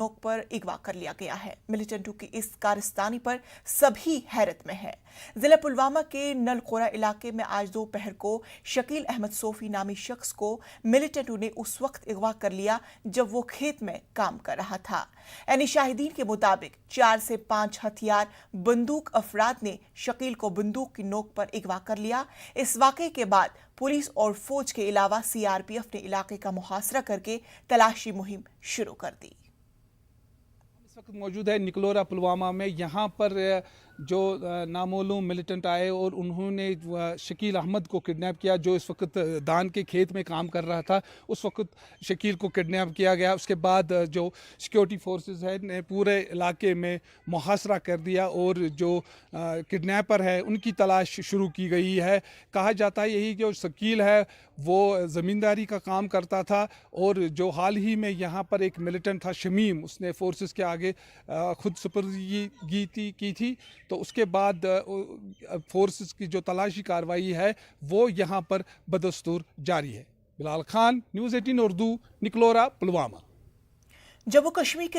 नोक पर अगवा कर लिया गया है। मिलिटेंटों की इस कारस्तानी पर सभी हैरत में है। जिला पुलवामा के नलकोरा इलाके में आज दोपहर को शकील अहमद सोफी नामी शख्स को मिलिटेंटों ने उस वक्त अगवा कर लिया जब वो खेत में काम कर रहा था। यानी शाहिदीन के मुताबिक 4 से 5 हथियार बंदूक अफराद ने शकील को बंदूक की नोक पर अगवा कर लिया। इस वाकये के बाद पुलिस और फौज के अलावा सीआरपीएफ ने इलाके का मुहासरा करके तलाशी मुहिम शुरू कर दी। इस वक्त मौजूद है निकलोरा पुलवामा में। यहाँ पर जो नामालूम मिलिटेंट आए और उन्होंने शकील अहमद को किडनैप किया, जो इस वक्त धान के खेत में काम कर रहा था। उस वक्त शकील को किडनैप किया गया। उसके बाद जो सिक्योरिटी फोर्सेस है ने पूरे इलाके में मुहासरा कर दिया और जो किडनैपर है उनकी तलाश शुरू की गई है। कहा जाता है यही कि जो शकील है वो ज़मींदारी का काम करता था और जो हाल ही में यहाँ पर एक मिलिटेंट था शमीम, उसने फोर्सेस के आगे खुद सुपुर्दगी की थी। तो उसके बाद फोर्सेस की जो तलाशी कार्रवाई है वो यहाँ पर बदस्तूर जारी है। बिलाल खान, न्यूज़ 18 उर्दू, निकलोरा, पुलवामा। जम्मू कश्मीर के